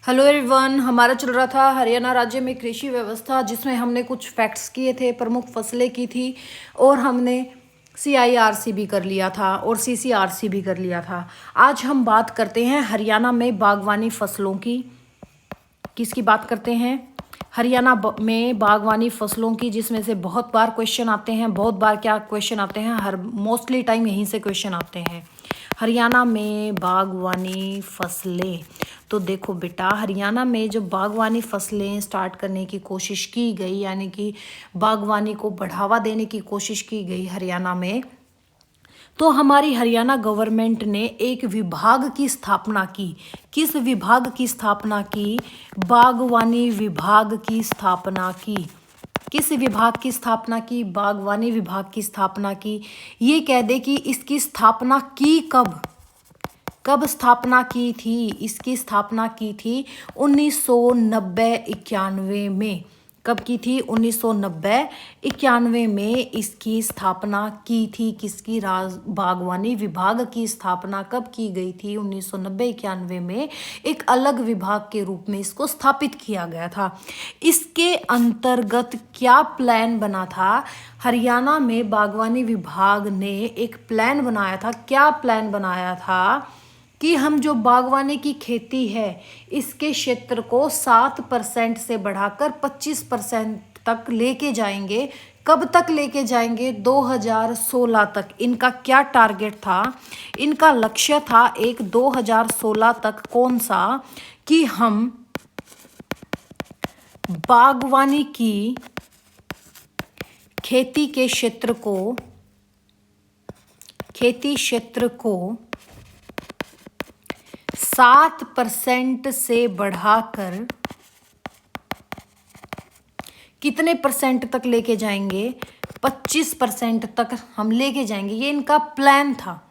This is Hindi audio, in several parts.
हेलो एवरीवन, हमारा चल रहा था हरियाणा राज्य में कृषि व्यवस्था, जिसमें हमने कुछ फैक्ट्स किए थे, प्रमुख फसलें की थी और हमने CIRC भी कर लिया था और CCRC भी कर लिया था। आज हम बात करते हैं हरियाणा में बागवानी फसलों की। किसकी बात करते हैं? हरियाणा में बागवानी फसलों की, जिसमें से बहुत बार क्वेश्चन आते हैं। बहुत बार क्या क्वेश्चन आते हैं? हर मोस्टली टाइम यहीं से क्वेश्चन आते हैं। हरियाणा में बागवानी फसलें। तो देखो बेटा, हरियाणा में जो बागवानी फसलें स्टार्ट करने की कोशिश की गई, यानी कि बागवानी को बढ़ावा देने की कोशिश की गई हरियाणा में, तो हमारी हरियाणा गवर्नमेंट ने एक विभाग की स्थापना की। किस विभाग की स्थापना की? बागवानी विभाग की स्थापना की। किस विभाग की स्थापना की? बागवानी विभाग की स्थापना की। ये कह दे कि इसकी स्थापना की कब? कब स्थापना की थी? इसकी स्थापना की थी 1990-91 में। कब की थी? 1990-91 में इसकी स्थापना की थी। किसकी? बागवानी विभाग की स्थापना कब की गई थी? 1990-91 में एक अलग विभाग के रूप में इसको स्थापित किया गया था। इसके अंतर्गत क्या प्लान बना था? हरियाणा में बागवानी विभाग ने एक प्लान बनाया था। क्या प्लान बनाया था? कि हम जो बागवानी की खेती है, इसके क्षेत्र को 7% से बढ़ाकर 25% तक लेके जाएंगे। कब तक लेके जाएंगे? 2016 तक। इनका क्या टारगेट था? इनका लक्ष्य था एक 2016 तक। कौन सा? कि हम बागवानी की खेती क्षेत्र को 7% से बढ़ाकर कितने परसेंट तक लेके जाएंगे? 25% तक हम लेके जाएंगे। ये इनका प्लान था।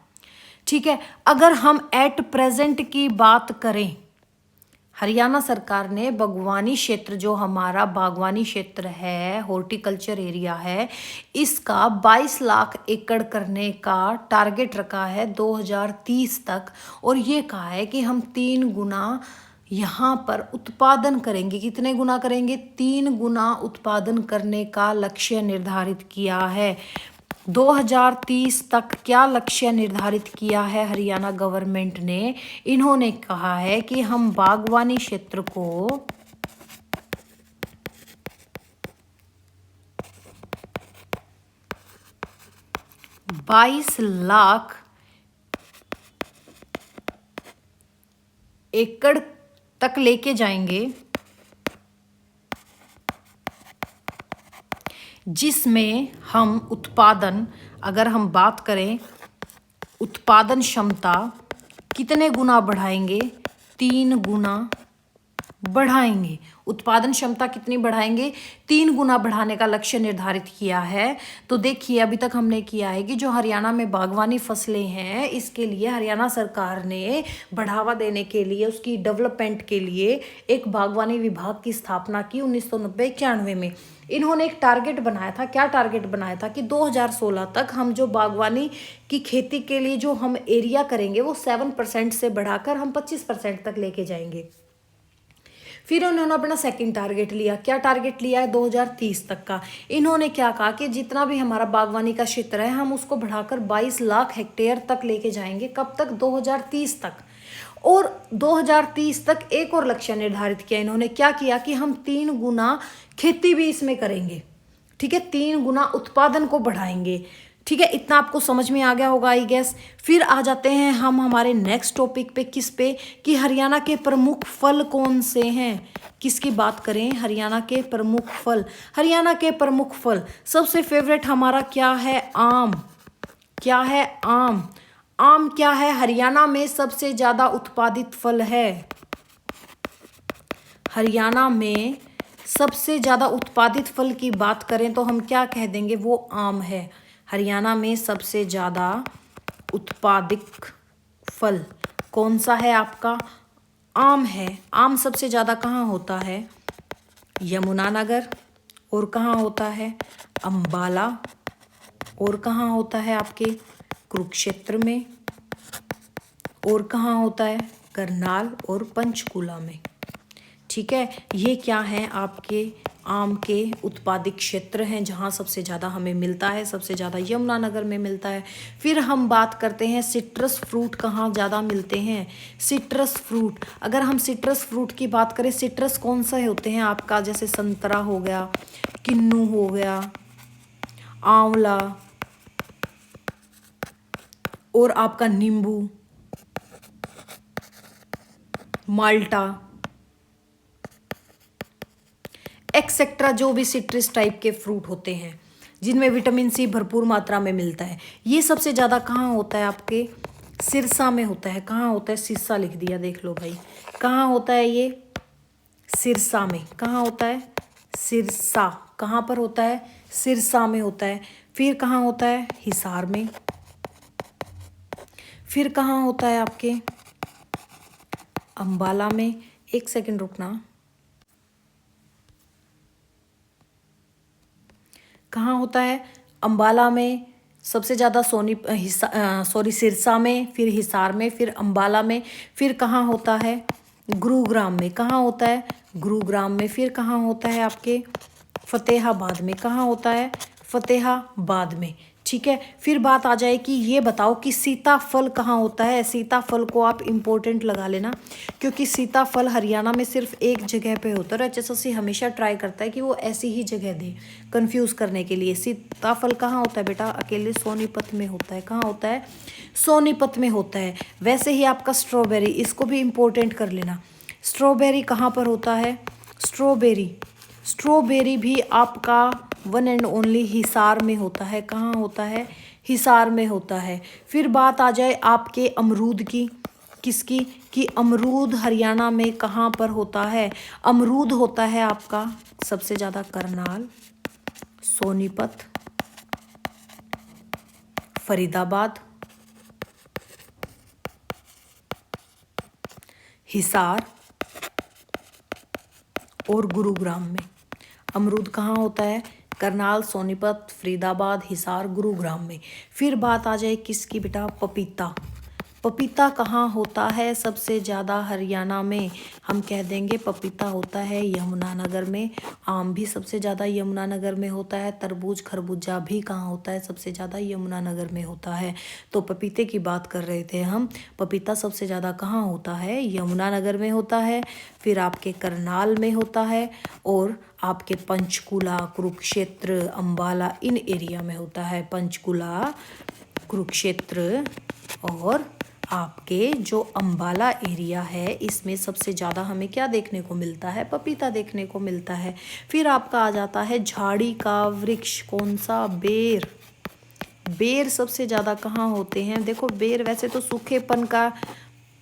ठीक है। अगर हम एट प्रेजेंट की बात करें, हरियाणा सरकार ने बागवानी क्षेत्र, जो हमारा बागवानी क्षेत्र है, हॉर्टिकल्चर एरिया है, इसका 22 लाख एकड़ करने का टारगेट रखा है 2030 तक। और ये कहा है कि हम 3 गुना यहाँ पर उत्पादन करेंगे। कितने गुना करेंगे? 3 गुना उत्पादन करने का लक्ष्य निर्धारित किया है। 2030 तक क्या लक्ष्य निर्धारित किया है हरियाणा गवर्नमेंट ने? इन्होंने कहा है कि हम बागवानी क्षेत्र को 22 लाख एकड़ तक लेके जाएंगे, जिसमें हम उत्पादन, अगर हम बात करें उत्पादन क्षमता, कितने गुना बढ़ाएंगे? 3 गुना बढ़ाएंगे। उत्पादन क्षमता कितनी बढ़ाएंगे? 3 गुना बढ़ाने का लक्ष्य निर्धारित किया है। तो देखिए, अभी तक हमने किया है कि जो हरियाणा में बागवानी फसलें हैं, इसके लिए हरियाणा सरकार ने बढ़ावा देने के लिए, उसकी डेवलपमेंट के लिए एक बागवानी विभाग की स्थापना की 1990-91 में। इन्होंने एक टारगेट बनाया था। क्या टारगेट बनाया था? कि 2016 तक हम जो बागवानी की खेती के लिए जो हम एरिया करेंगे, वो 7% से बढ़ाकर हम 25% तक लेके जाएंगे। फिर उन्होंने अपना सेकंड टारगेट लिया। क्या टारगेट लिया है? 2030 तक का। इन्होंने क्या कहा कि जितना भी हमारा बागवानी का क्षेत्र है, हम उसको बढ़ाकर 22 लाख हेक्टेयर तक लेके जाएंगे। कब तक? 2030 तक। और 2030 तक एक और लक्ष्य निर्धारित किया इन्होंने। क्या किया? कि हम 3 गुना खेती भी इसमें करेंगे। ठीक है, 3 गुना उत्पादन को बढ़ाएंगे। ठीक है, इतना आपको समझ में आ गया होगा आई गेस। फिर आ जाते हैं हम हमारे नेक्स्ट टॉपिक पे। किस पे? कि हरियाणा के प्रमुख फल कौन से हैं। किसकी बात करें? हरियाणा के प्रमुख फल। हरियाणा के प्रमुख फल, सबसे फेवरेट हमारा क्या है? आम। क्या है? आम। आम क्या है? हरियाणा में सबसे ज्यादा उत्पादित फल है। हरियाणा में सबसे ज्यादा उत्पादित फल की बात करें तो हम क्या कह देंगे? वो आम है। हरियाणा में सबसे ज़्यादा उत्पादित फल कौन सा है आपका? आम है। आम सबसे ज़्यादा कहाँ होता है? यमुनानगर। और कहाँ होता है? अंबाला। और कहाँ होता है? आपके कुरुक्षेत्र में। और कहाँ होता है? करनाल और पंचकुला में। ठीक है, ये क्या है आपके आम के उत्पादित क्षेत्र हैं जहाँ सबसे ज़्यादा हमें मिलता है, सबसे ज़्यादा यमुनानगर में मिलता है। फिर हम बात करते हैं सिट्रस फ्रूट कहाँ ज़्यादा मिलते हैं। सिट्रस फ्रूट, अगर हम सिट्रस फ्रूट की बात करें, सिट्रस कौन से होते हैं आपका, जैसे संतरा हो गया, किन्नू हो गया, आंवला और आपका नींबू, माल्टा एक्सेट्रा, जो भी सिट्रस टाइप के फ्रूट होते हैं जिनमें विटामिन सी भरपूर मात्रा में मिलता है, ये सबसे ज़्यादा कहाँ होता है, आपके सिरसा में होता है। कहाँ होता है, सिरसा लिख दिया, देख लो भाई, कहाँ होता है ये, सिरसा में। कहाँ होता है, सिरसा। कहाँ पर होता है, सिरसा में होता है। फिर कहाँ होता है, हिसार में। फिर कहाँ होता है आपके, अंबाला में। एक सेकंड रुकना, कहाँ होता है, अंबाला में सबसे ज़्यादा, सिरसा में, फिर हिसार में, फिर अंबाला में। फिर कहाँ होता है, गुरुग्राम में। कहाँ होता है, गुरुग्राम में। फिर कहाँ होता है आपके, फतेहाबाद में। कहाँ होता है, फतेहाबाद में। ठीक है, फिर बात आ जाए कि ये बताओ कि सीताफल कहाँ होता है। सीताफल को आप इम्पोर्टेंट लगा लेना, क्योंकि सीताफल हरियाणा में सिर्फ एक जगह पे होता है। HSSC हमेशा ट्राई करता है कि वो ऐसी ही जगह दे कंफ्यूज करने के लिए। सीताफल कहाँ होता है बेटा, अकेले सोनीपत में होता है। कहाँ होता है, सोनीपत में होता है। वैसे ही आपका स्ट्रॉबेरी, इसको भी इम्पोर्टेंट कर लेना। स्ट्रॉबेरी कहाँ पर होता है, स्ट्रॉबेरी भी आपका वन एंड ओनली हिसार में होता है। कहाँ होता है, हिसार में होता है। फिर बात आ जाए आपके अमरूद की, किसकी, कि अमरूद हरियाणा में कहाँ पर होता है। अमरूद होता है आपका सबसे ज़्यादा करनाल, सोनीपत, फरीदाबाद, हिसार और गुरुग्राम में। अमरूद कहाँ होता है, करनाल, सोनीपत, फरीदाबाद, हिसार, गुरुग्राम में। फिर बात आ जाए किसकी बेटा, पपीता। पपीता कहाँ होता है सबसे ज़्यादा, हरियाणा में। हम कह देंगे पपीता होता है यमुनानगर में। आम भी सबसे ज़्यादा यमुनानगर में होता है। तरबूज, खरबूजा भी कहाँ होता है, सबसे ज़्यादा यमुनानगर में होता है। तो पपीते की बात कर रहे थे हम। पपीता सबसे ज़्यादा कहाँ होता है, यमुनानगर में होता है। फिर आपके करनाल में होता है, और आपके पंचकुला, कुरुक्षेत्र, अंबाला, इन एरिया में होता है। पंचकुला, कुरुक्षेत्र और आपके जो अंबाला एरिया है, इसमें सबसे ज़्यादा हमें क्या देखने को मिलता है, पपीता देखने को मिलता है। फिर आपका आ जाता है झाड़ी का वृक्ष, कौन सा, बेर। बेर सबसे ज़्यादा कहाँ होते हैं, देखो बेर वैसे तो सूखेपन का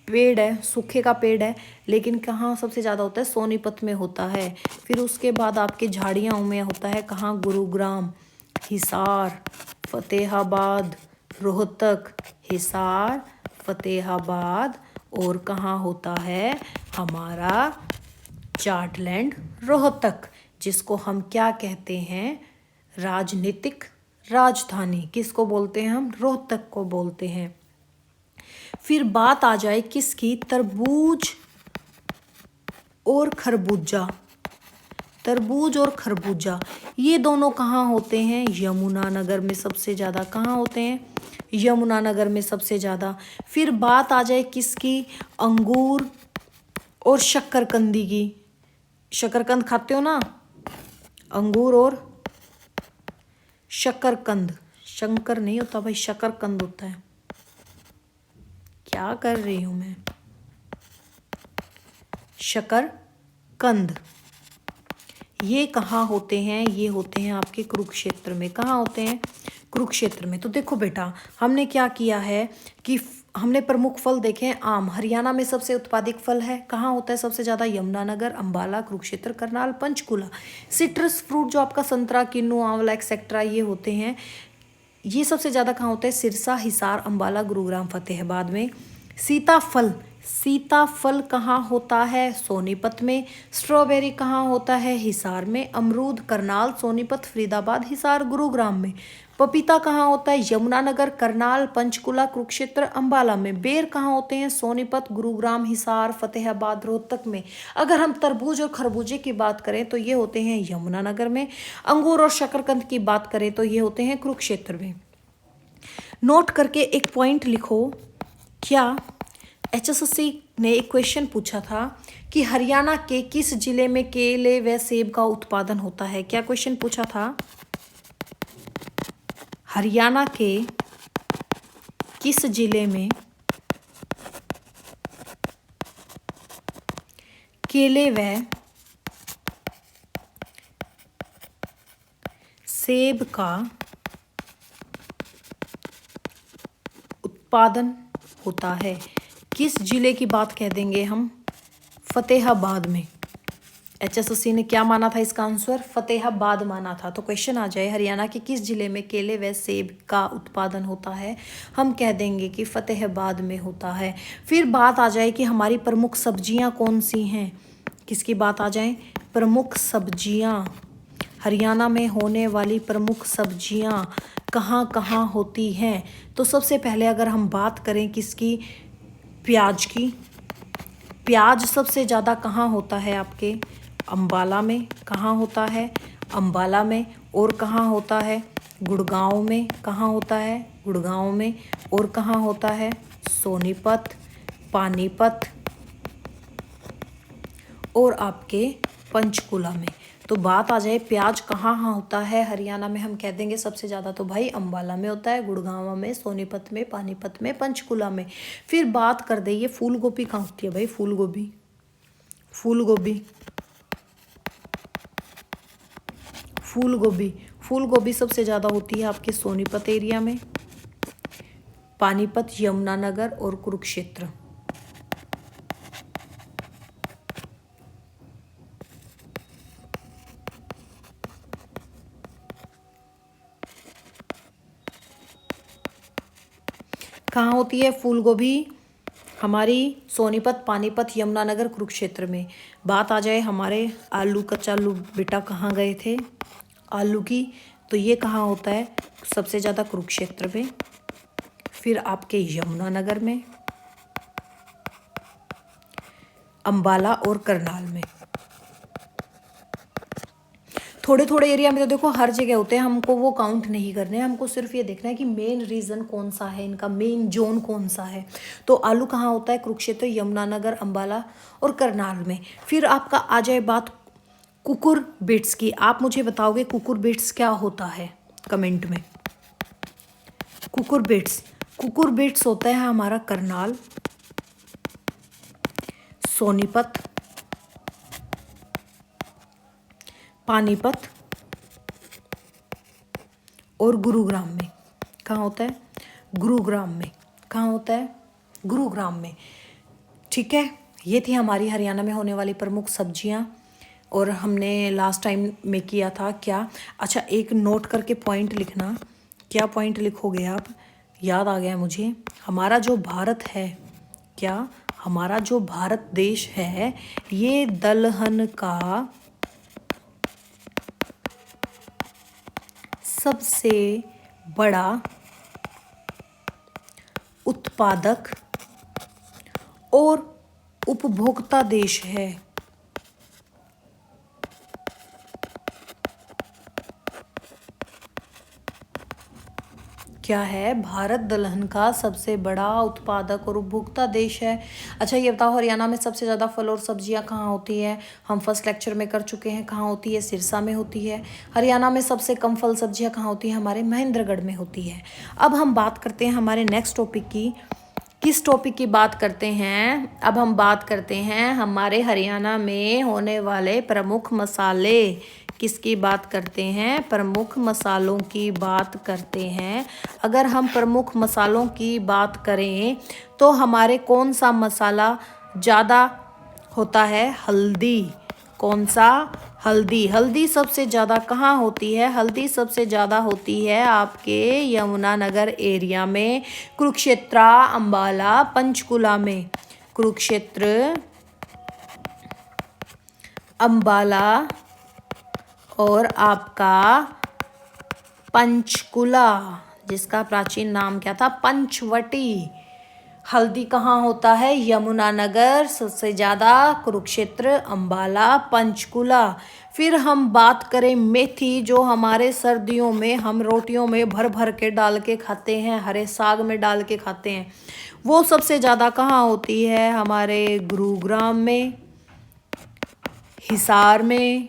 पेड़ है, सूखे का पेड़ है, लेकिन कहाँ सबसे ज़्यादा होता है, सोनीपत में होता है। फिर उसके बाद आपके झाड़ियों में होता है कहाँ, गुरुग्राम, हिसार, फतेहाबाद, रोहतक, हिसार, फतेहाबाद, और कहाँ होता है हमारा जाटलैंड, रोहतक, जिसको हम क्या कहते हैं, राजनीतिक राजधानी। किसको बोलते हैं हम, रोहतक को बोलते हैं। फिर बात आ जाए किसकी, तरबूज और खरबूजा। तरबूज और खरबूजा ये दोनों कहाँ होते हैं, यमुनानगर में सबसे ज़्यादा। कहाँ होते हैं, यमुनानगर में सबसे ज़्यादा। फिर बात आ जाए किसकी, अंगूर और शक्करकंदी की। शक्करकंद खाते हो ना, अंगूर और शकरकंद, शंकर नहीं होता भाई, शकरकंद होता है। क्या कर रही हूँ मैं, शकरकंद। ये कहाँ होते हैं, ये होते हैं आपके कुरुक्षेत्र में। कहाँ होते हैं, कुरुक्षेत्र में। तो देखो बेटा, हमने क्या किया है कि हमने प्रमुख फल देखे हैं। आम हरियाणा में सबसे उत्पादित फल है, कहाँ होता है सबसे ज़्यादा, यमुनानगर, अंबाला, कुरुक्षेत्र, करनाल, पंचकुला। सिट्रस फ्रूट जो आपका संतरा, किन्नू, आंवला एक्सेट्रा ये होते हैं, ये सबसे ज़्यादा कहाँ होता है, सिरसा, हिसार, अंबाला, गुरुग्राम, फतेहाबाद में। सीताफल, सीताफल कहाँ होता है, सोनीपत में। स्ट्रॉबेरी कहाँ होता है, हिसार में। अमरूद, करनाल, सोनीपत, फरीदाबाद, हिसार, गुरुग्राम में। पपीता कहाँ होता है? यमुनानगर, करनाल, पंचकुला, कुरुक्षेत्र, अंबाला में। बेर कहाँ होते हैं? सोनीपत, गुरुग्राम, हिसार, फतेहाबाद, रोहतक में। अगर हम तरबूज और खरबूजे की बात करें तो ये होते हैं यमुनानगर में। अंगूर और शकरकंद की बात करें तो ये होते हैं कुरुक्षेत्र में। नोट करके एक पॉइंट लिखो, क्या HSSC ने एक क्वेश्चन पूछा था कि हरियाणा के किस जिले में केले व सेब का उत्पादन होता है? क्या क्वेश्चन पूछा था? हरियाणा के किस जिले में केले व सेब का उत्पादन होता है? किस जिले की बात कह देंगे हम? फतेहाबाद में। HSSC ने क्या माना था इसका आंसर? फतेहाबाद माना था। तो क्वेश्चन आ जाए हरियाणा के किस जिले में केले व सेब का उत्पादन होता है, हम कह देंगे कि फतेहाबाद में होता है। फिर बात आ जाए कि हमारी प्रमुख सब्जियां कौन सी हैं। किसकी बात आ जाए? प्रमुख सब्जियां। हरियाणा में होने वाली प्रमुख सब्जियां कहाँ कहाँ होती हैं? तो सबसे पहले अगर हम बात करें किसकी? प्याज की। प्याज सबसे ज़्यादा कहाँ होता है आपके? अंबाला में। कहाँ होता है? अंबाला में। और कहाँ होता है? गुड़गांव में। कहाँ होता है? गुड़गांव में। और कहाँ होता है? सोनीपत, पानीपत और आपके पंचकुला में। तो बात आ जाए प्याज कहाँ होता है हरियाणा में, हम कह देंगे सबसे ज़्यादा तो भाई अंबाला में होता है, गुड़गांव में, सोनीपत में, पानीपत में, पंचकुला में। फिर बात कर दे ये फूल गोभी कहाँ होती है भाई? फूल गोभी, फूल गोभी, फूल गोभी, फूल गोभी सबसे ज़्यादा होती है आपके सोनीपत एरिया में, पानीपत, यमुनानगर और कुरुक्षेत्र। कहाँ होती है फूल गोभी? हमारी सोनीपत, पानीपत, यमुनानगर, कुरुक्षेत्र में। बात आ जाए हमारे आलू, कच्चा आलू बेटा कहाँ गए थे आलू की, तो ये कहाँ होता है? सबसे ज़्यादा कुरुक्षेत्र में, फिर आपके यमुनानगर में, अंबाला और करनाल में। थोड़े थोड़े एरिया में तो देखो हर जगह होते हैं, हमको वो काउंट नहीं करने हैं, हमको सिर्फ ये देखना है कि मेन रीजन कौन सा है, इनका मेन जोन कौन सा है। तो आलू कहाँ होता है? कुरुक्षेत्र, यमुनानगर, अंबाला और करनाल में। फिर आपका आ जाए बात कुकुर बिट्स की। आप मुझे बताओगे कुकुर बिट्स क्या होता है कमेंट में। कुकुर बिट्स, कुकुर बिट्स होता है हमारा करनाल, सोनीपत, पानीपत और गुरुग्राम में। कहाँ होता है? गुरुग्राम में। कहाँ होता है? गुरुग्राम में। ठीक है, ये थी हमारी हरियाणा में होने वाली प्रमुख सब्जियां। और हमने लास्ट टाइम में किया था क्या? अच्छा, एक नोट करके पॉइंट लिखना। क्या पॉइंट लिखोगे आप? याद आ गया मुझे, हमारा जो भारत है, क्या हमारा जो भारत देश है, ये दलहन का सबसे बड़ा उत्पादक और उपभोक्ता देश है। क्या है? भारत दलहन का सबसे बड़ा उत्पादक और उपभोक्ता देश है। अच्छा, ये बताओ हरियाणा में सबसे ज़्यादा फल और सब्जियां कहाँ होती है? हम फर्स्ट लेक्चर में कर चुके हैं, कहाँ होती है? सिरसा में होती है। हरियाणा में सबसे कम फल सब्जियां कहाँ होती है? हमारे महेंद्रगढ़ में होती है। अब हम बात करते हैं हमारे नेक्स्ट टॉपिक की। किस टॉपिक की बात करते हैं? अब हम बात करते हैं हमारे हरियाणा में होने वाले प्रमुख मसाले। किसकी बात करते हैं? प्रमुख मसालों की बात करते हैं। अगर हम प्रमुख मसालों की बात करें तो हमारे कौन सा मसाला ज़्यादा होता है? हल्दी। कौन सा? हल्दी। हल्दी सबसे ज़्यादा कहाँ होती है? हल्दी सबसे ज़्यादा होती है आपके यमुनानगर एरिया में, कुरुक्षेत्र, अंबाला, पंचकुला में। कुरुक्षेत्र, अंबाला और आपका पंचकुला, जिसका प्राचीन नाम क्या था, पंचवटी। हल्दी कहाँ होता है, यमुनानगर। सबसे ज़्यादा कुरुक्षेत्र, अंबाला, पंचकुला। फिर हम बात करें मेथी, जो हमारे सर्दियों में हम रोटियों में भर भर के डाल के खाते हैं, हरे साग में डाल के खाते हैं, वो सबसे ज़्यादा कहाँ होती है, हमारे गुरुग्राम में, हिसार में,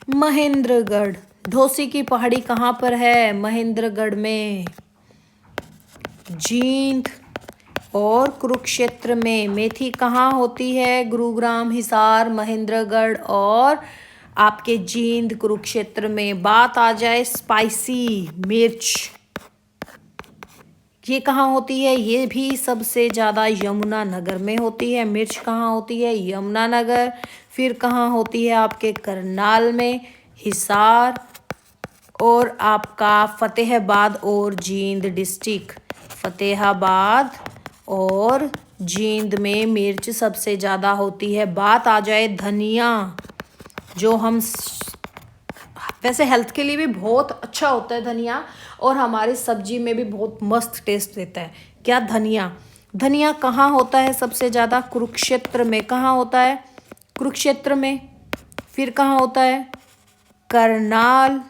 महेंद्रगढ़। ढोसी की पहाड़ी कहाँ पर है, महेंद्रगढ़ में। जींद और कुरुक्षेत्र में। मेथी कहाँ होती है, गुरुग्राम, हिसार, महेंद्रगढ़ और आपके जींद, कुरुक्षेत्र में। बात आ जाए स्पाइसी मिर्च, ये कहाँ होती है, ये भी सबसे ज़्यादा यमुनानगर में होती है। मिर्च कहाँ होती है, यमुनानगर। फिर कहाँ होती है, आपके करनाल में, हिसार और आपका फतेहाबाद और जींद डिस्ट्रिक्ट। फतेहाबाद और जींद में मिर्च सबसे ज़्यादा होती है। बात आ जाए धनिया, जो हम वैसे हेल्थ के लिए भी बहुत अच्छा होता है धनिया, और हमारी सब्जी में भी बहुत मस्त टेस्ट देता है। क्या, धनिया। धनिया कहाँ होता है सबसे ज़्यादा, कुरुक्षेत्र में। कहाँ होता है, कुरुक्षेत्र में। फिर कहाँ होता है, करनाल।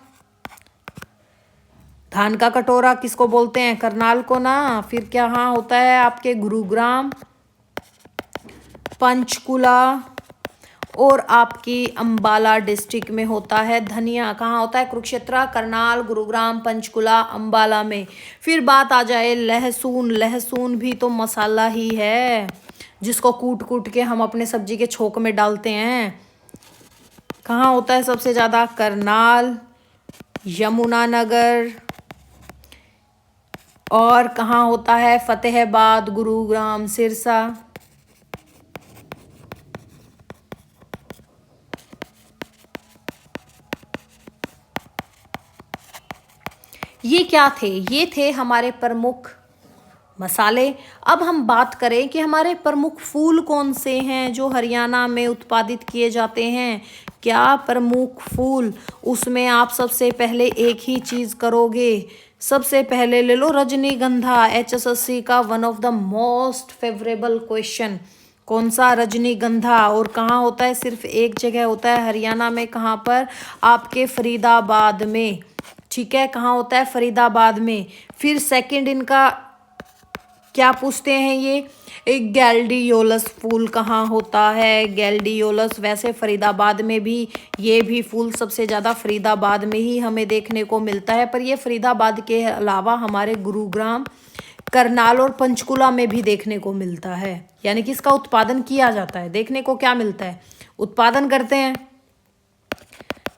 धान का कटोरा किसको बोलते हैं, करनाल को ना। फिर क्या हाँ होता है, आपके गुरुग्राम, पंचकुला और आपकी अंबाला डिस्ट्रिक्ट में होता है धनिया। कहाँ होता है, कुरुक्षेत्र, करनाल, गुरुग्राम, पंचकुला, अंबाला में। फिर बात आ जाए लहसुन। लहसुन भी तो मसाला ही है, जिसको कूट कूट के हम अपने सब्जी के छोंक में डालते हैं। कहाँ होता है सबसे ज़्यादा, करनाल, यमुनानगर और कहाँ होता है, फतेहाबाद, गुरुग्राम, सिरसा। ये क्या थे, ये थे हमारे प्रमुख मसाले। अब हम बात करें कि हमारे प्रमुख फूल कौन से हैं जो हरियाणा में उत्पादित किए जाते हैं। क्या प्रमुख फूल, उसमें आप सबसे पहले एक ही चीज़ करोगे, सबसे पहले ले लो रजनीगंधा। एचएसएससी का one of the most favourable question, कौन सा, रजनीगंधा। और कहाँ होता है, सिर्फ एक जगह होता है हरियाणा में। कहाँ पर, आपके फरीदाबाद में। ठीक है, कहाँ होता है, फरीदाबाद में। फिर सेकंड इनका क्या पूछते हैं, ये एक गैल्डियोलस फूल कहाँ होता है, गैल्डियोलस। वैसे फरीदाबाद में भी, ये भी फूल सबसे ज़्यादा फरीदाबाद में ही हमें देखने को मिलता है। पर ये फरीदाबाद के अलावा हमारे गुरुग्राम, करनाल और पंचकुला में भी देखने को मिलता है। यानी कि इसका उत्पादन किया जाता है। देखने को क्या मिलता है, उत्पादन करते हैं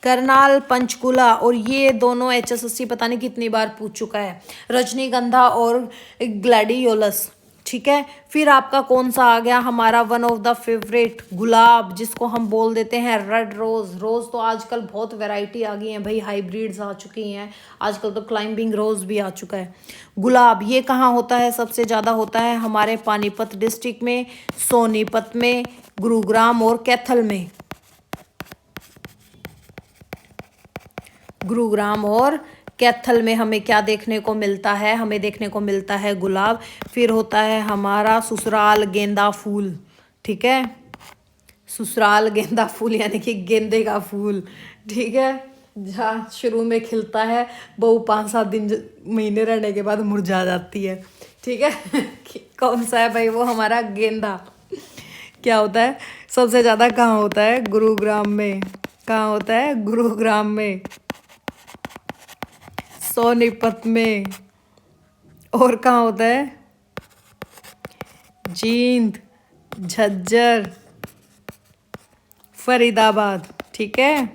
करनाल, पंचकुला। और ये दोनों एचएसएससी पता नहीं कितनी बार पूछ चुका है, रजनीगंधा और ग्लैडियोलस। ठीक है, फिर आपका कौन सा आ गया, हमारा वन ऑफ द फेवरेट, गुलाब, जिसको हम बोल देते हैं रेड रोज। रोज तो आजकल बहुत वैरायटी आ गई है भाई, हाइब्रिड्स आ चुकी हैं आजकल, तो क्लाइंबिंग रोज भी आ चुका है। गुलाब ये कहाँ होता है, सबसे ज़्यादा होता है हमारे पानीपत डिस्ट्रिक्ट में, सोनीपत में, गुरुग्राम और कैथल में। गुरुग्राम और कैथल में हमें क्या देखने को मिलता है, हमें देखने को मिलता है गुलाब। फिर होता है हमारा ससुराल गेंदा फूल। ठीक है, ससुराल गेंदा फूल यानी कि गेंदे का फूल। ठीक है, जहाँ शुरू में खिलता है, वो 5-7 दिन महीने रहने के बाद मुरझा जाती है। ठीक है कौन सा है भाई, वो हमारा गेंदा। क्या होता है, सबसे ज़्यादा कहाँ होता है, गुरुग्राम में। कहाँ होता है, गुरुग्राम में, सोनीपत में। और कहाँ होता है, जींद, झज्जर, फरीदाबाद। ठीक है,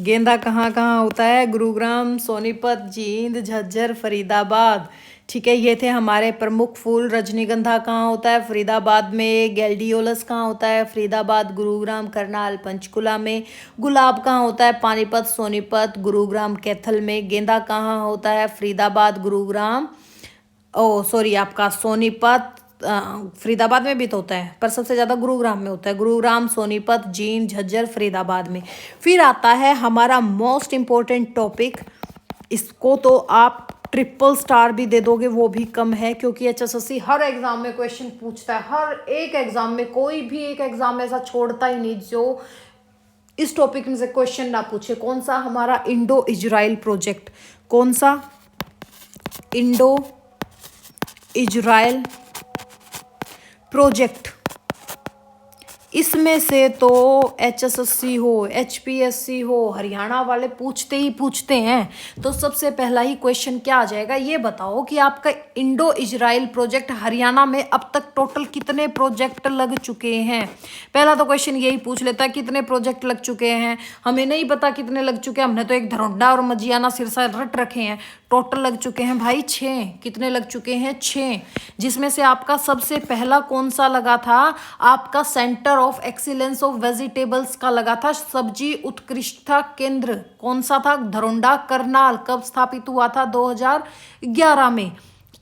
गेंदा कहाँ कहाँ होता है, गुरुग्राम, सोनीपत, जींद, झज्जर, फरीदाबाद। ठीक है, ये थे हमारे प्रमुख फूल। रजनीगंधा कहाँ होता है, फरीदाबाद में। गैल्डियोलस कहाँ होता है, फरीदाबाद, गुरुग्राम, करनाल, पंचकुला में। गुलाब कहाँ होता है, पानीपत, सोनीपत, गुरुग्राम, कैथल में। गेंदा कहाँ होता है, फरीदाबाद, गुरुग्राम, ओ सॉरी आपका सोनीपत, फरीदाबाद में भी तो होता है, पर सबसे ज़्यादा गुरुग्राम में होता है। गुरुग्राम, सोनीपत, जींद, झज्जर, फरीदाबाद में। फिर आता है हमारा मोस्ट इम्पोर्टेंट टॉपिक, इसको तो आप ट्रिपल स्टार भी दे दोगे वो भी कम है, क्योंकि HSSC हर एग्जाम में क्वेश्चन पूछता है, हर एक एग्जाम में, कोई भी एक एग्जाम ऐसा छोड़ता ही नहीं जो इस टॉपिक में से क्वेश्चन ना पूछे। कौन सा? हमारा इंडो इजराइल प्रोजेक्ट। कौन सा? Indo Israel project. इसमें से तो HSSC हो, HPSC हो, हरियाणा वाले पूछते ही पूछते हैं। तो सबसे पहला ही क्वेश्चन क्या आ जाएगा, ये बताओ कि आपका इंडो इजराइल प्रोजेक्ट हरियाणा में अब तक टोटल कितने प्रोजेक्ट लग चुके हैं। पहला तो क्वेश्चन यही पूछ लेता है कितने प्रोजेक्ट लग चुके हैं। हमें नहीं पता कितने लग चुके हैं, हमने तो एक धरोंडा और मजियाना सिरसा रट रखे हैं। टोटल लग चुके हैं भाई 6। कितने लग चुके हैं? 6। जिसमें से आपका सबसे पहला कौन सा लगा था? आपका centre of excellence of vegetables का लगा था, सब्जी उत्कृष्टता केंद्र। कौन सा था? धरोंडा, करनाल। कब स्थापित हुआ था? 2011 में।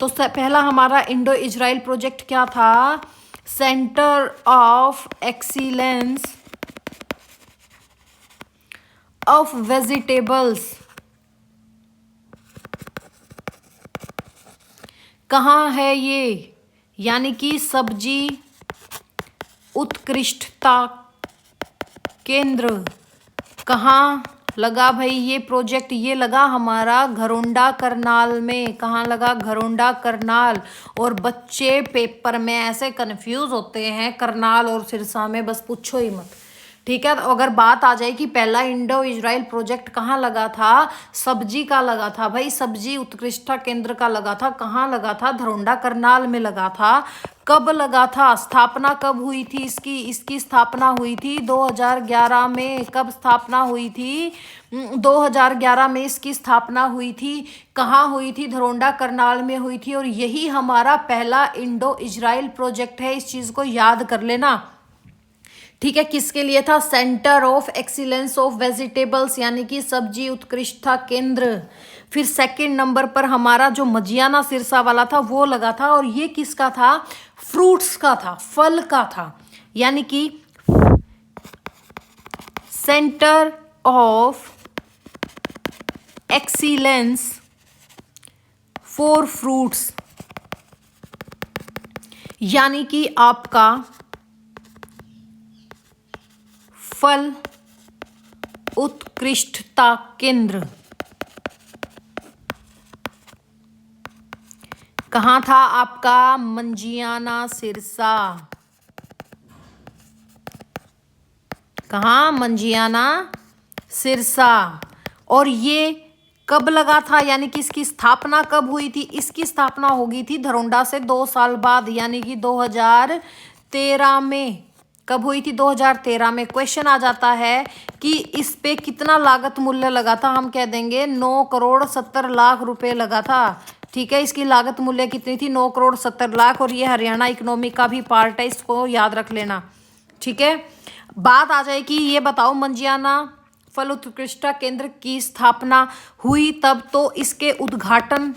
तो पहला हमारा इंडो इजराइल प्रोजेक्ट क्या था? Centre of excellence of vegetables. कहाँ है ये? यानी कि सब्जी उत्कृष्टता केंद्र कहाँ लगा भाई ये प्रोजेक्ट? ये लगा हमारा घरोंडा करनाल में। कहाँ लगा? घरोंडा करनाल। और बच्चे पेपर में ऐसे कंफ्यूज होते हैं करनाल और सिरसा में, बस पूछो ही मत। ठीक है, तो अगर बात आ जाए कि पहला इंडो इजराइल प्रोजेक्ट कहाँ लगा था, सब्जी का लगा था भाई, सब्जी उत्कृष्टता केंद्र का लगा था। कहाँ लगा था? धरोंडा करनाल में लगा था। कब लगा था? स्थापना कब हुई थी इसकी? इसकी स्थापना हुई थी 2011 में। कब स्थापना हुई थी? 2011 में इसकी स्थापना हुई थी। कहाँ हुई थी? धरोंडा करनाल में हुई थी। और यही हमारा पहला इंडो इजराइल प्रोजेक्ट है, इस चीज को याद कर लेना। ठीक है, किसके लिए था? Centre of excellence of vegetables, यानी कि सब्जी उत्कृष्टता केंद्र। फिर सेकंड नंबर पर हमारा जो मजियाना सिरसा वाला था वो लगा था, और ये किसका था? फ्रूट्स का था, फल का था। यानी कि centre of excellence for fruits, यानी कि आपका फल उत्कृष्टता केंद्र कहाँ था आपका? मंजियाना सिरसा। कहाँ? मंजियाना सिरसा। और ये कब लगा था, यानी कि इसकी स्थापना कब हुई थी? इसकी स्थापना हो गई थी धरोंडा से 2 साल बाद, यानी कि 2013 में। कब हुई थी? 2013 में। क्वेश्चन आ जाता है कि इस पे कितना लागत मूल्य लगा था। हम कह देंगे 9 करोड़ 70 लाख रुपए लगा था। ठीक है, इसकी लागत मूल्य कितनी थी? 9 करोड़ 70 लाख। और ये हरियाणा इकोनॉमी का भी पार्ट है, इसको याद रख लेना। ठीक है, बात आ जाए कि ये बताओ मंजियाना फल उत्कृष्टता केंद्र की स्थापना हुई तब, तो इसके उद्घाटन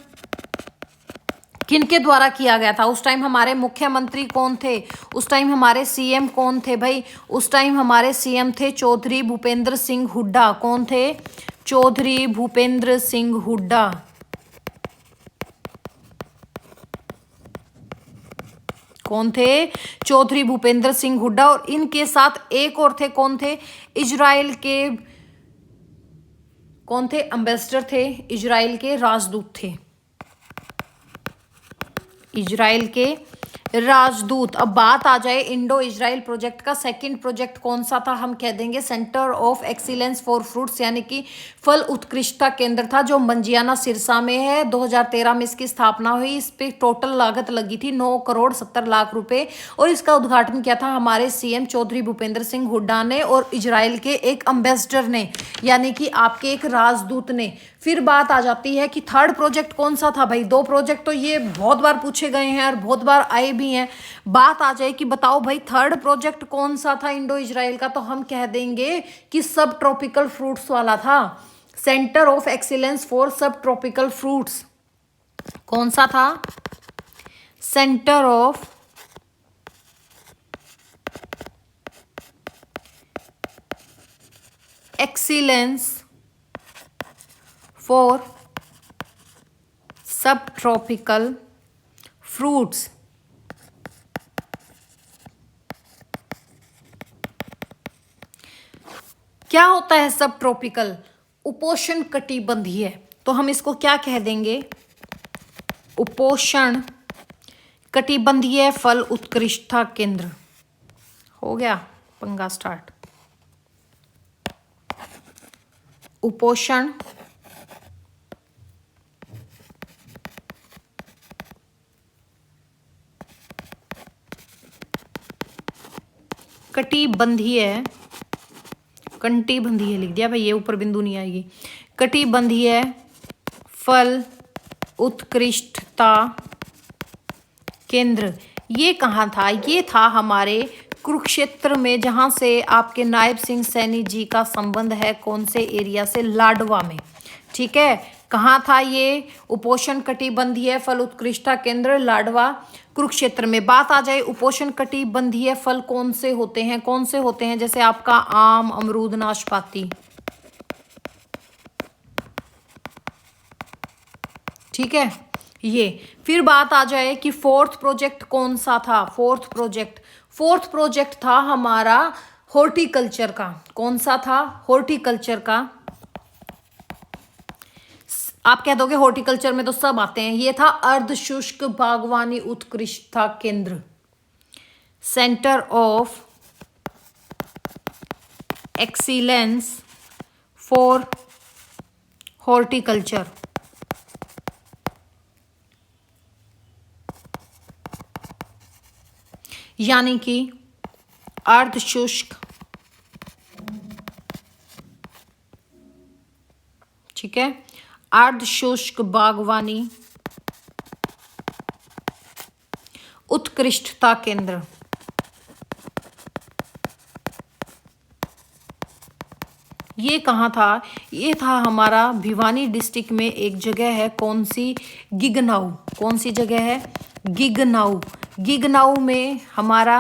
किनके द्वारा किया गया था? उस टाइम हमारे मुख्यमंत्री कौन थे? उस टाइम हमारे सीएम कौन थे भाई? उस टाइम हमारे सीएम थे चौधरी भूपेंद्र सिंह हुड्डा। कौन थे? चौधरी भूपेंद्र सिंह हुड्डा। कौन थे? चौधरी भूपेंद्र सिंह हुड्डा। और इनके साथ एक और थे, कौन थे? इजराइल के कौन थे? एम्बेसडर थे, इजराइल के राजदूत थे। इजराइल के राजदूत। अब बात आ जाए इंडो इजराइल प्रोजेक्ट का, सेकंड प्रोजेक्ट कौन सा था? हम कह देंगे centre of excellence for fruits, यानी कि फल उत्कृष्टता केंद्र था, जो मंजियाना सिरसा में है। 2013 में इसकी स्थापना हुई। इस पे टोटल लागत लगी थी 9 करोड़ 70 लाख रुपए। और इसका उद्घाटन किया था हमारे सीएम चौधरी भूपेंद्र सिंह हुड्डा ने और इजराइल के एक एम्बेसडर ने, यानी कि आपके एक राजदूत ने। फिर बात आ जाती है कि थर्ड प्रोजेक्ट कौन सा था भाई? 2 प्रोजेक्ट तो ये बहुत बार पूछे गए हैं और बहुत बार आए भी हैं। बात आ जाए कि बताओ भाई थर्ड प्रोजेक्ट कौन सा था इंडो इजराइल का, तो हम कह देंगे कि सब ट्रॉपिकल फ्रूट्स वाला था। सेंटर ऑफ एक्सीलेंस फॉर सब ट्रॉपिकल फ्रूट्स। कौन सा था? सेंटर ऑफ एक्सीलेंस फॉर सब ट्रॉपिकल फ्रूट्स। क्या होता है सब ट्रॉपिकल? उपोष्ण कटिबंधीय। तो हम इसको क्या कह देंगे? उपोष्ण कटिबंधीय फल उत्कृष्टता केंद्र। हो गया पंगा स्टार्ट। उपोष्ण कटिबंधीय, कंटिबंधीय लिख दिया भाई, ये ऊपर बिंदु नहीं आएगी। कटिबंधीय फल उत्कृष्टता केंद्र, ये कहाँ था? ये था हमारे कुरुक्षेत्र में, जहाँ से आपके नायब सिंह सैनी जी का संबंध है। कौन से एरिया से? लाडवा में। ठीक है, कहाँ था ये उपोष्ण कटिबंधीय फल उत्कृष्टता केंद्र? लाडवा, कुरुक्षेत्र में। बात आ जाए उपोष्ण कटिबंधीय फल कौन से होते हैं? कौन से होते हैं? जैसे आपका आम, अमरूद, नाशपाती। ठीक है, ये। फिर बात आ जाए कि फोर्थ प्रोजेक्ट कौन सा था? फोर्थ प्रोजेक्ट था हमारा हॉर्टिकल्चर का। कौन सा था? हॉर्टिकल्चर का। आप कह दोगे हॉर्टिकल्चर में तो सब आते हैं। ये था अर्ध शुष्क बागवानी उत्कृष्टता केंद्र, centre of excellence for horticulture. यानी कि अर्ध शुष्क, ठीक है, अर्ध शुष्क बागवानी उत्कृष्टता केंद्र। ये कहाँ था? ये था हमारा भिवानी डिस्ट्रिक्ट में एक जगह है। कौन सी? गिगनाऊ। कौन सी जगह है? गिगनाऊ। गिगनाऊ में हमारा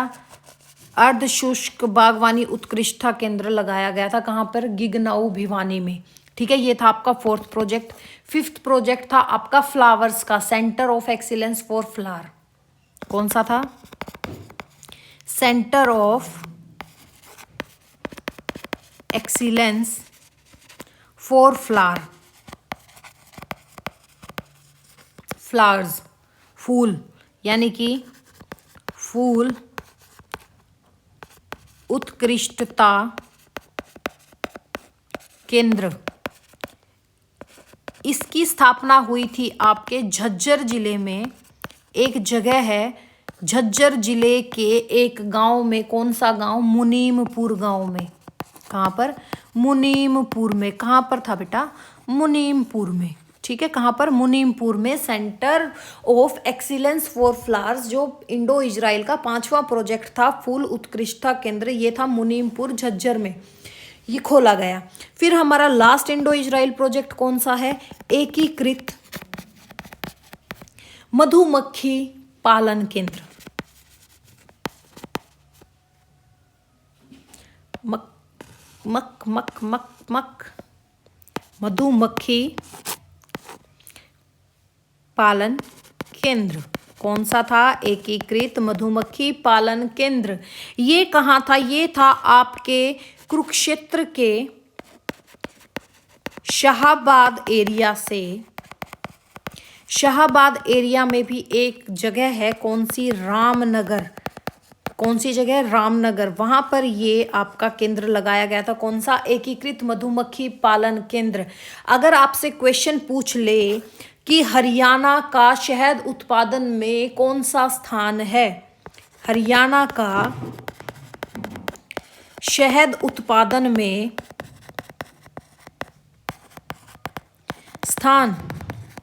अर्ध शुष्क बागवानी उत्कृष्टता केंद्र लगाया गया था। कहाँ पर? गिगनाऊ, भिवानी में। ठीक है, ये था आपका फोर्थ प्रोजेक्ट। फिफ्थ प्रोजेक्ट था आपका फ्लावर्स का, centre of excellence for flower. कौन सा था? Centre of excellence for flower. Flowers, फूल, यानी कि फूल उत्कृष्टता केंद्र। इसकी स्थापना हुई थी आपके झज्जर जिले में। एक जगह है झज्जर जिले के एक गांव में। कौन सा गांव? मुनीमपुर गांव में। कहाँ पर? मुनीमपुर में। कहाँ पर था बेटा? मुनीमपुर में। ठीक है, कहाँ पर? मुनीमपुर में। Centre of excellence for flowers, जो इंडो इजराइल का 5वां प्रोजेक्ट था, फूल उत्कृष्टता केंद्र, ये था मुनीमपुर झज्जर में, ये खोला गया। फिर हमारा लास्ट इंडो इजराइल प्रोजेक्ट कौन सा है? एकीकृत मधुमक्खी पालन केंद्र। मक मक मक मक मक मधुमक्खी पालन केंद्र। कौन सा था? एकीकृत मधुमक्खी पालन केंद्र। ये कहाँ था? ये था आपके कुरुक्षेत्र के शाहाबाद एरिया से। शाहाबाद एरिया में भी एक जगह है। कौन सी? रामनगर। कौन सी जगह? रामनगर। वहां पर ये आपका केंद्र लगाया गया था। कौन सा? एकीकृत मधुमक्खी पालन केंद्र। अगर आपसे क्वेश्चन पूछ ले कि हरियाणा का शहद उत्पादन में कौन सा स्थान है? हरियाणा का शहद उत्पादन में स्थान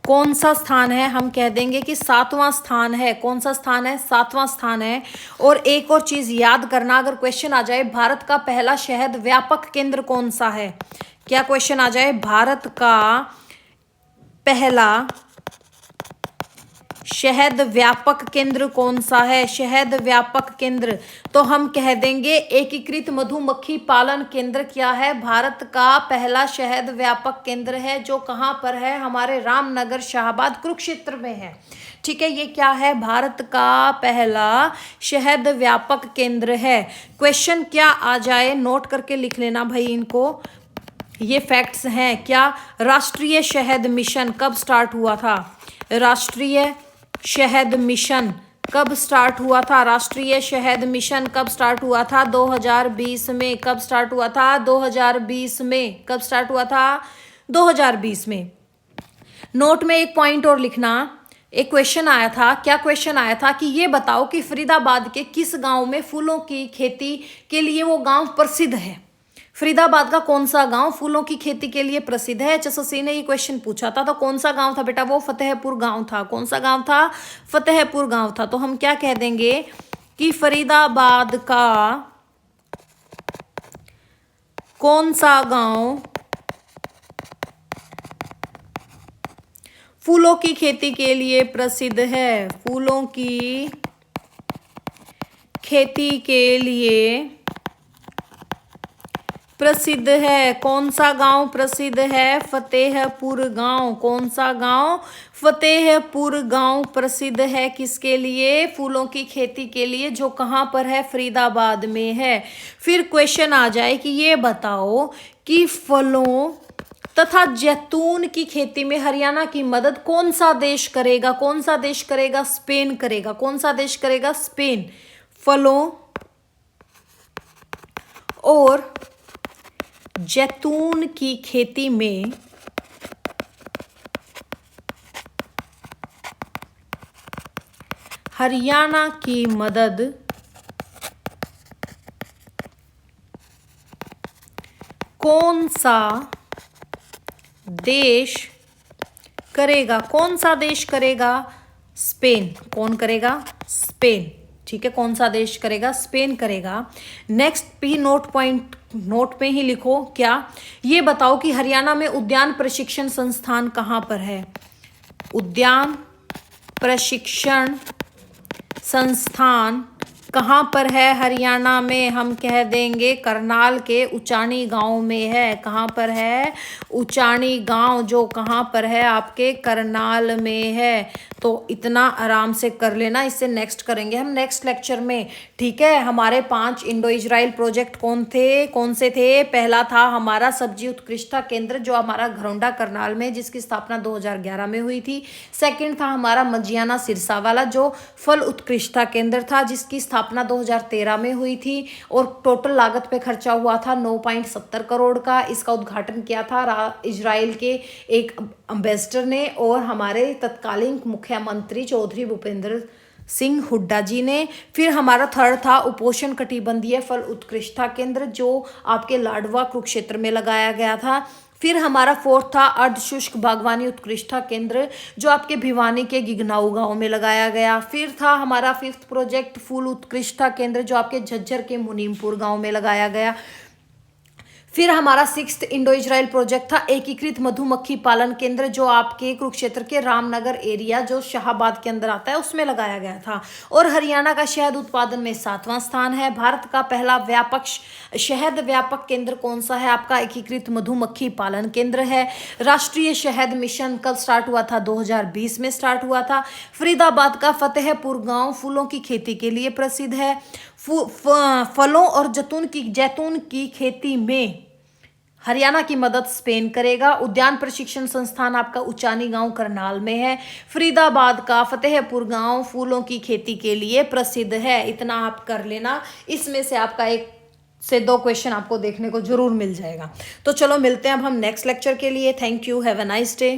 कौन सा स्थान है? हम कह देंगे कि 7वां स्थान है। कौन सा स्थान है? 7वां स्थान है। और एक और चीज याद करना, अगर क्वेश्चन आ जाए भारत का पहला शहद व्यापक केंद्र कौन सा है? क्या क्वेश्चन आ जाए? भारत का पहला शहद व्यापक केंद्र कौन सा है? शहद व्यापक केंद्र तो हम कह देंगे एकीकृत मधुमक्खी पालन केंद्र क्या है? भारत का पहला शहद व्यापक केंद्र है, जो कहाँ पर है? हमारे रामनगर, शाहबाद, कुरुक्षेत्र में है। ठीक है, ये क्या है? भारत का पहला शहद व्यापक केंद्र है। क्वेश्चन क्या आ जाए नोट करके लिख लेना भाई इनको, ये फैक्ट्स हैं। क्या राष्ट्रीय शहद मिशन कब स्टार्ट हुआ था? राष्ट्रीय शहद मिशन कब स्टार्ट हुआ था? राष्ट्रीय शहद मिशन कब स्टार्ट हुआ था? 2020 में। कब स्टार्ट हुआ था? 2020 में। कब स्टार्ट हुआ था? 2020 में। नोट में एक पॉइंट और लिखना, एक क्वेश्चन आया था। क्या क्वेश्चन आया था कि ये बताओ कि फरीदाबाद के किस गांव में फूलों की खेती के लिए वो गांव प्रसिद्ध है? फरीदाबाद का कौन सा गांव फूलों की खेती के लिए प्रसिद्ध है? एचएसएससी ने ये क्वेश्चन पूछा था, तो कौन सा गांव था बेटा? वो फतेहपुर गांव था। कौन सा गांव था? फतेहपुर गांव था। तो हम क्या कह देंगे कि फरीदाबाद का कौन सा गांव फूलों की खेती के लिए प्रसिद्ध है? फूलों की खेती के लिए प्रसिद्ध है। कौन सा गांव प्रसिद्ध है? फतेहपुर गांव। कौन सा गांव? फतेहपुर गांव प्रसिद्ध है। किसके लिए? फूलों की खेती के लिए, जो कहां पर है? फरीदाबाद में है। फिर क्वेश्चन आ जाए कि ये बताओ कि फलों तथा जैतून की खेती में हरियाणा की मदद कौन सा देश करेगा? कौन सा देश करेगा? स्पेन करेगा। कौन सा देश करेगा? स्पेन। फलों और जैतून की खेती में हरियाणा की मदद कौन सा देश करेगा? कौन सा देश करेगा? स्पेन। कौन करेगा? स्पेन। ठीक है, कौन सा देश करेगा? स्पेन करेगा। नेक्स्ट भी नोट पे ही लिखो। क्या? ये बताओ कि हरियाणा में उद्यान प्रशिक्षण संस्थान कहाँ पर है? उद्यान प्रशिक्षण संस्थान कहाँ पर है? हरियाणा में। हम कह देंगे करनाल के उचानी गांव में है। कहाँ पर है? उचानी गांव, जो कहाँ पर है? आपके करनाल में है। तो इतना आराम से कर लेना, इससे नेक्स्ट करेंगे हम नेक्स्ट लेक्चर में। ठीक है, हमारे 5 इंडो इजराइल प्रोजेक्ट कौन से थे? पहला था हमारा सब्जी उत्कृष्टता केंद्र, जो हमारा घरौंडा करनाल में, जिसकी स्थापना 2011 में हुई थी। सेकंड था हमारा मजियाना सिरसा वाला, जो फल उत्कृष्टता केंद्र था, जिसकी स्थापना 2013 में हुई थी और टोटल लागत पे खर्चा हुआ था 9.70 करोड़ का। इसका उद्घाटन किया था इजराइल के एक एम्बेसडर ने और हमारे तत्कालीन मुख्यमंत्री चौधरी भूपेंद्र सिंह हुड्डा जी ने। फिर हमारा थर्ड था उपोषण कटिबंधीय फल उत्कृष्टता केंद्र, जो आपके लाडवा कुरुक्षेत्र में लगाया गया था। फिर हमारा फोर्थ था अर्धशुष्क बागवानी उत्कृष्टता केंद्र, जो आपके भिवानी के गिगनाऊ गांव में लगाया गया। फिर था हमारा 5th प्रोजेक्ट फूल उत्कृष्टता केंद्र, जो आपके झज्जर के मुनीमपुर गांव में लगाया गया। फिर हमारा 6th इंडो इजराइल प्रोजेक्ट था एकीकृत मधुमक्खी पालन केंद्र, जो आपके कुरुक्षेत्र के रामनगर एरिया, जो शाहबाद के अंदर आता है, उसमें लगाया गया था। और हरियाणा का शहद उत्पादन में 7वां स्थान है। भारत का पहला शहद व्यापक केंद्र कौन सा है? आपका एकीकृत मधुमक्खी पालन केंद्र है। राष्ट्रीय शहद मिशन कब स्टार्ट हुआ था? 2020 में स्टार्ट हुआ था। फरीदाबाद का फतेहपुर गांव फूलों की खेती के लिए प्रसिद्ध है। फलों और जैतून की खेती में हरियाणा की मदद स्पेन करेगा। उद्यान प्रशिक्षण संस्थान आपका उचानी गांव करनाल में है। फरीदाबाद का फतेहपुर गांव फूलों की खेती के लिए प्रसिद्ध है। इतना आप कर लेना, इसमें से आपका 1 से 2 क्वेश्चन आपको देखने को जरूर मिल जाएगा। तो चलो मिलते हैं अब हम नेक्स्ट लेक्चर के लिए। Thank you, have a nice day.